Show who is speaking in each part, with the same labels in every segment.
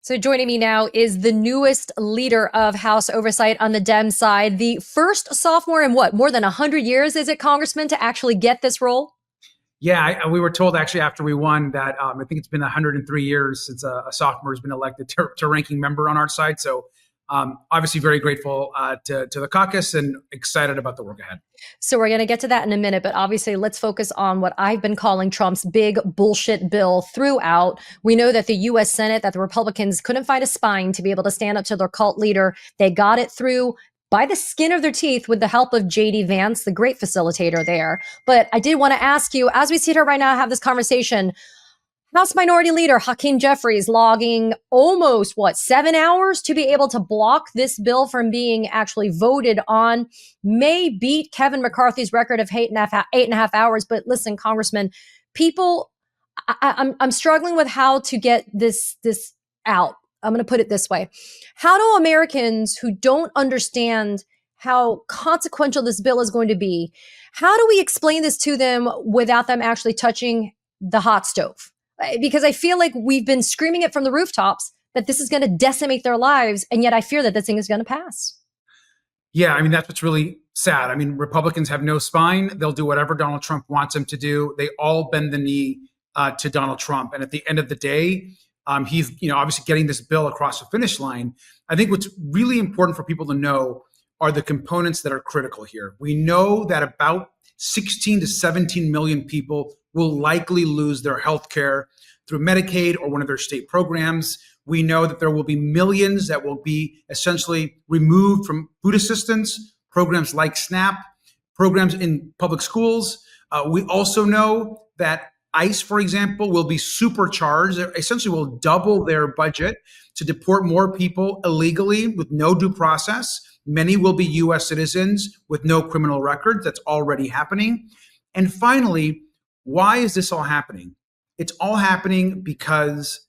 Speaker 1: So joining me now is the newest leader of House Oversight on the Dem side, the first sophomore in what, more than 100 years, is it, Congressman, to actually get this role?
Speaker 2: Yeah, we were told actually after we won that I think it's been 103 years since a sophomore has been elected to ranking member on our side. So obviously very grateful to the caucus and excited about the work ahead.
Speaker 1: So we're going to get to that in a minute, but obviously let's focus on what I've been calling Trump's big bullshit bill throughout. We know that the U.S. Senate, that the Republicans couldn't find a spine to be able to stand up to their cult leader. They got it through by the skin of their teeth with the help of J.D. Vance, the great facilitator there. But I did want to ask you, as we sit here right now, have this conversation, House Minority Leader Hakeem Jeffries logging almost, 7 hours to be able to block this bill from being actually voted on, may beat Kevin McCarthy's record of 8.5 hours. But listen, Congressman, people, I'm struggling with how to get this out. I'm going to put it this way. How do Americans who don't understand how consequential this bill is going to be, how do we explain this to them without them actually touching the hot stove? Because I feel like we've been screaming it from the rooftops that this is going to decimate their lives. And yet I fear that this thing is going to pass.
Speaker 2: Yeah, I mean, that's what's really sad. I mean, Republicans have no spine. They'll do whatever Donald Trump wants them to do. They all bend the knee to Donald Trump. And at the end of the day, he's obviously getting this bill across the finish line. I think what's really important for people to know are the components that are critical here. We know that about 16 to 17 million people will likely lose their health care through Medicaid or one of their state programs. We know that there will be millions that will be essentially removed from food assistance, programs like SNAP, programs in public schools. We also know that ICE, for example, will be supercharged. They essentially will double their budget to deport more people illegally with no due process. Many will be U.S. citizens with no criminal records. That's already happening. And finally, why is this all happening? It's all happening because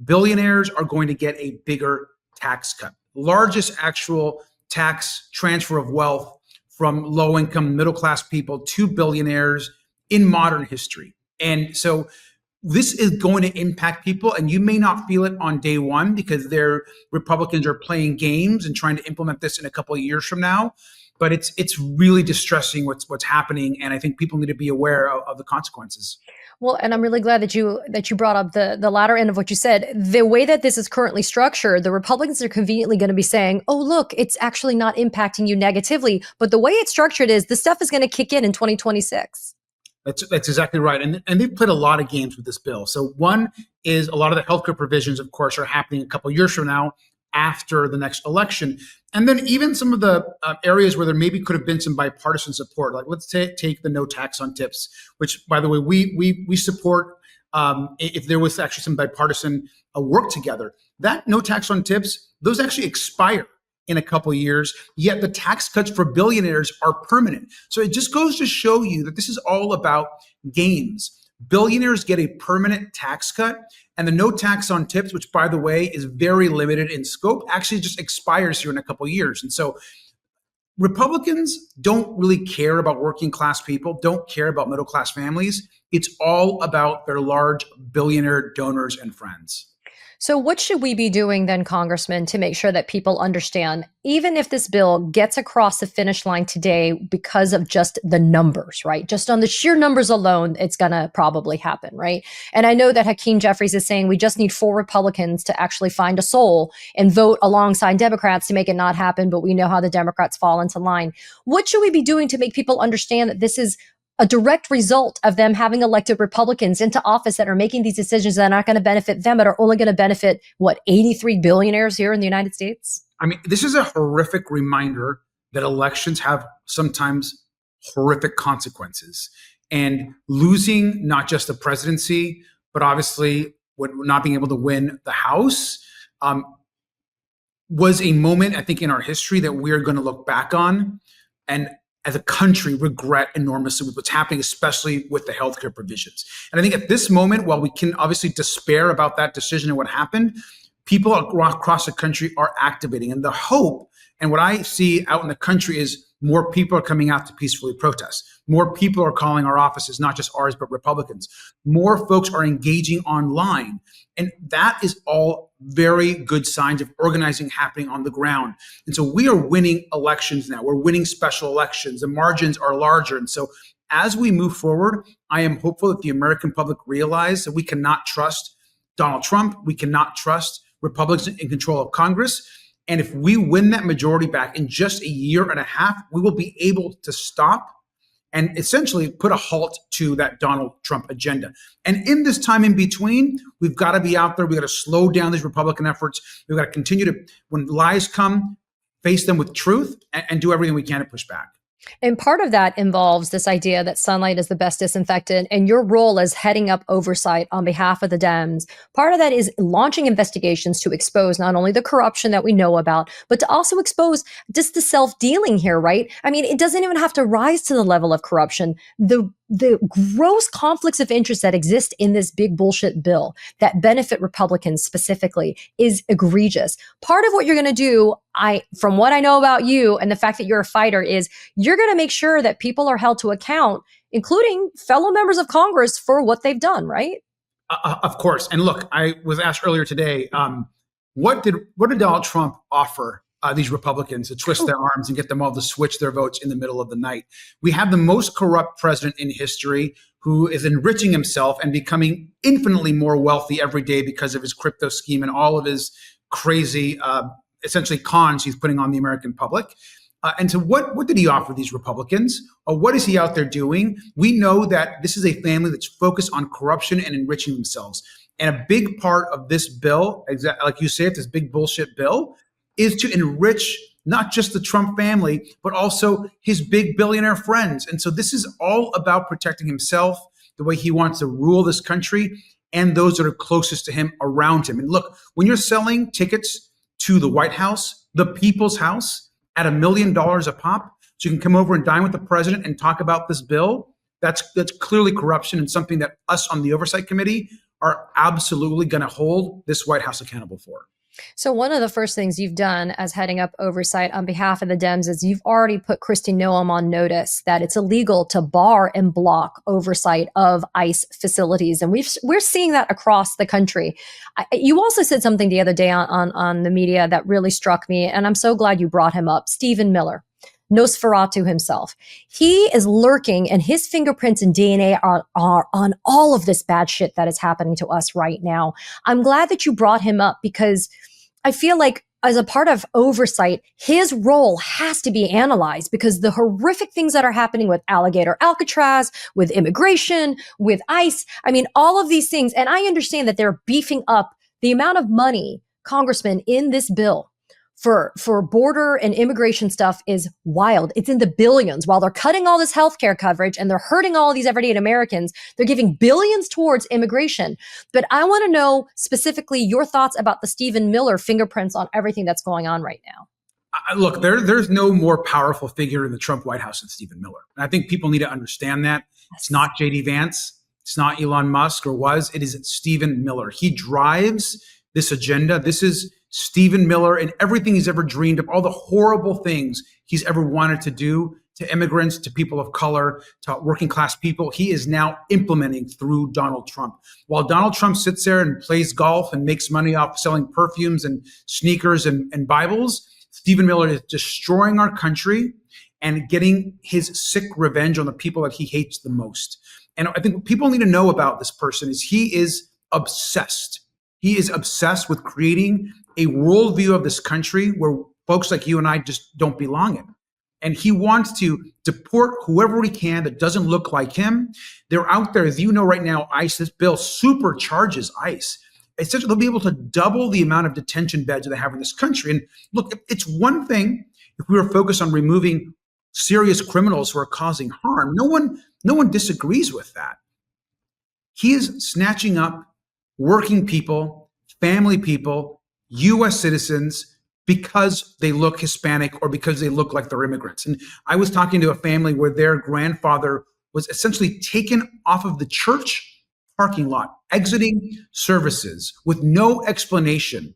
Speaker 2: billionaires are going to get a bigger tax cut, largest actual tax transfer of wealth from low-income, middle-class people to billionaires in modern history. And so this is going to impact people, and you may not feel it on day one because Republicans are playing games and trying to implement this in a couple of years from now. But it's really distressing what's happening, and I think people need to be aware of the consequences.
Speaker 1: Well, and I'm really glad that you brought up the latter end of what you said. The way that this is currently structured, the Republicans are conveniently going to be saying, "Oh, look, it's actually not impacting you negatively." But the way it's structured is the stuff is going to kick in 2026.
Speaker 2: That's exactly right. And they've played a lot of games with this bill. So one is a lot of the healthcare provisions, of course, are happening a couple of years from now after the next election. And then even some of the areas where there maybe could have been some bipartisan support, like let's take the no tax on tips, which, by the way, we support if there was actually some bipartisan work together. That no tax on tips, those actually expire in a couple of years, yet the tax cuts for billionaires are permanent. So it just goes to show you that this is all about games. Billionaires get a permanent tax cut, and the no tax on tips, which, by the way, is very limited in scope, actually just expires here in a couple of years. And so Republicans don't really care about working class people, don't care about middle class families. It's all about their large billionaire donors and friends.
Speaker 1: So what should we be doing then, Congressman, to make sure that people understand, even if this bill gets across the finish line today because of just the numbers, right? Just on the sheer numbers alone, it's going to probably happen, right? And I know that Hakeem Jeffries is saying we just need 4 Republicans to actually find a soul and vote alongside Democrats to make it not happen, but we know how the Democrats fall into line. What should we be doing to make people understand that this is a direct result of them having elected Republicans into office that are making these decisions that are not going to benefit them, but are only going to benefit, 83 billionaires here in the United States?
Speaker 2: I mean, this is a horrific reminder that elections have sometimes horrific consequences. And losing not just the presidency, but obviously not being able to win the House was a moment, I think, in our history that we're going to look back on and as a country regret enormously with what's happening, especially with the healthcare provisions. And I think at this moment, while we can obviously despair about that decision and what happened, people across the country are activating. And the hope, and what I see out in the country, is more people are coming out to peacefully protest. More people are calling our offices, not just ours, but Republicans. More folks are engaging online. And that is all very good signs of organizing happening on the ground. And so we are winning elections now. We're winning special elections. The margins are larger. And so as we move forward, I am hopeful that the American public realize that we cannot trust Donald Trump. We cannot trust Republicans in control of Congress. And if we win that majority back in just a year and a half, we will be able to stop and essentially put a halt to that Donald Trump agenda. And in this time in between, we've got to be out there. We've got to slow down these Republican efforts. We've got to continue to, when lies come, face them with truth and do everything we can to push back.
Speaker 1: And part of that involves this idea that sunlight is the best disinfectant, and your role as heading up oversight on behalf of the Dems. Part of that is launching investigations to expose not only the corruption that we know about, but to also expose just the self-dealing here, right? I mean, it doesn't even have to rise to the level of corruption. The gross conflicts of interest that exist in this big bullshit bill that benefit Republicans specifically is egregious. Part of what you're going to do, from what I know about you and the fact that you're a fighter, is you're going to make sure that people are held to account, including fellow members of Congress, for what they've done, right?
Speaker 2: Of course. And look, I was asked earlier today, what did Donald Trump offer these Republicans to twist their arms and get them all to switch their votes in the middle of the night? We have the most corrupt president in history who is enriching himself and becoming infinitely more wealthy every day because of his crypto scheme and all of his crazy, essentially cons he's putting on the American public. And so what did he offer these Republicans? What is he out there doing? We know that this is a family that's focused on corruption and enriching themselves. And a big part of this bill, like you said, this big bullshit bill, is to enrich not just the Trump family, but also his big billionaire friends. And so this is all about protecting himself, the way he wants to rule this country, and those that are closest to him around him. And look, when you're selling tickets to the White House, the people's house, at $1 million a pop, so you can come over and dine with the president and talk about this bill, that's clearly corruption, and something that us on the Oversight Committee are absolutely going to hold this White House accountable for.
Speaker 1: So one of the first things you've done as heading up oversight on behalf of the Dems is you've already put Kristi Noem on notice that it's illegal to bar and block oversight of ICE facilities. And we're seeing that across the country. You also said something the other day on the media that really struck me, and I'm so glad you brought him up. Stephen Miller, Nosferatu himself. He is lurking, and his fingerprints and DNA are on all of this bad shit that is happening to us right now. I'm glad that you brought him up because I feel like as a part of oversight, his role has to be analyzed because the horrific things that are happening with Alligator Alcatraz, with immigration, with ICE, I mean, all of these things. And I understand that they're beefing up the amount of money, Congressman, in this bill for border and immigration stuff is wild. It's in the billions. While they're cutting all this healthcare coverage and they're hurting all of these everyday Americans, they're giving billions towards immigration. But I want to know specifically your thoughts about the Stephen Miller fingerprints on everything that's going on right now.
Speaker 2: Look, there's no more powerful figure in the Trump White House than Stephen Miller. And I think people need to understand that. It's not J.D. Vance. It's not Elon Musk or was. It is Stephen Miller. He drives this agenda. This is Stephen Miller and everything he's ever dreamed of, all the horrible things he's ever wanted to do to immigrants, to people of color, to working class people, he is now implementing through Donald Trump. While Donald Trump sits there and plays golf and makes money off selling perfumes and sneakers and Bibles, Stephen Miller is destroying our country and getting his sick revenge on the people that he hates the most. And I think what people need to know about this person is he is obsessed. He is obsessed with creating a worldview of this country where folks like you and I just don't belong in. And he wants to deport whoever he can that doesn't look like him. They're out there, as you know right now, ICE, this bill supercharges ICE. Essentially, they'll be able to double the amount of detention beds that they have in this country. And look, it's one thing if we were focused on removing serious criminals who are causing harm. No one disagrees with that. He is snatching up working people, family people, U.S. citizens because they look Hispanic or because they look like they're immigrants. And I was talking to a family where their grandfather was essentially taken off of the church parking lot, exiting services with no explanation.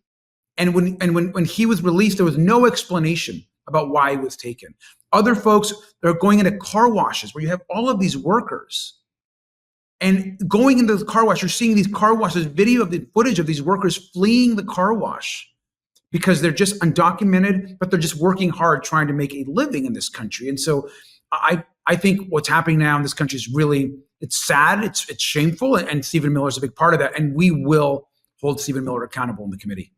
Speaker 2: And when he was released, there was no explanation about why he was taken. Other folks, they're going into car washes where you have all of these workers And going into the car wash, you're seeing these car washes, video of the footage of these workers fleeing the car wash because they're just undocumented, but they're just working hard trying to make a living in this country. And so I think what's happening now in this country is really, it's sad, it's shameful, and Stephen Miller is a big part of that. And we will hold Stephen Miller accountable in the committee.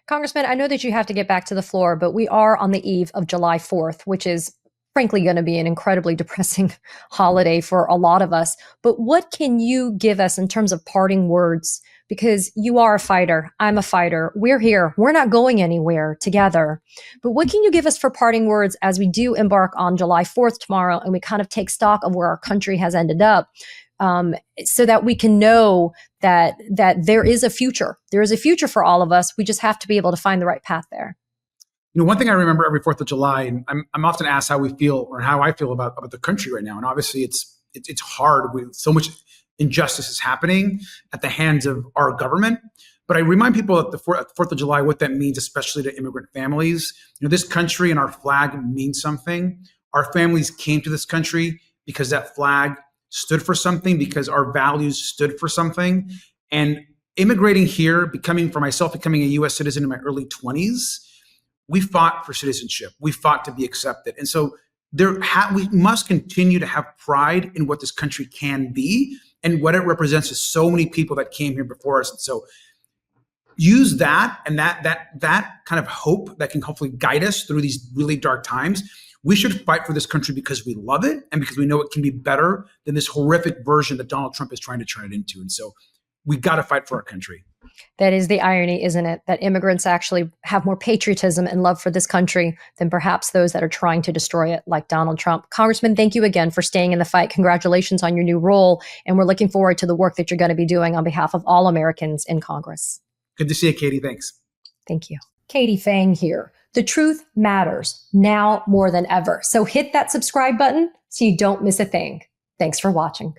Speaker 1: Congressman, I know that you have to get back to the floor, but we are on the eve of July 4th, which is frankly going to be an incredibly depressing holiday for a lot of us. But what can you give us in terms of parting words? Because you are a fighter. I'm a fighter. We're here. We're not going anywhere together. But what can you give us for parting words as we do embark on July 4th tomorrow and we kind of take stock of where our country has ended up, so that we can know that there is a future. There is a future for all of us. We just have to be able to find the right path there.
Speaker 2: One thing I remember every 4th of July, and I'm often asked how we feel or how I feel about the country right now. And obviously it's hard with so much injustice is happening at the hands of our government. But I remind people at the 4th of July what that means, especially to immigrant families. This country and our flag means something. Our families came to this country because that flag stood for something, because our values stood for something. And immigrating here, becoming a U.S. citizen in my early 20s, we fought for citizenship. We fought to be accepted. And so we must continue to have pride in what this country can be and what it represents to so many people that came here before us. And so use that and that kind of hope that can hopefully guide us through these really dark times. We should fight for this country because we love it and because we know it can be better than this horrific version that Donald Trump is trying to turn it into. And so we got to fight for our country.
Speaker 1: That is the irony, isn't it? That immigrants actually have more patriotism and love for this country than perhaps those that are trying to destroy it, like Donald Trump. Congressman, thank you again for staying in the fight. Congratulations on your new role. And we're looking forward to the work that you're going to be doing on behalf of all Americans in Congress.
Speaker 2: Good to see you, Katie. Thanks.
Speaker 1: Thank you. Katie Phang here. The truth matters now more than ever. So hit that subscribe button so you don't miss a thing. Thanks for watching.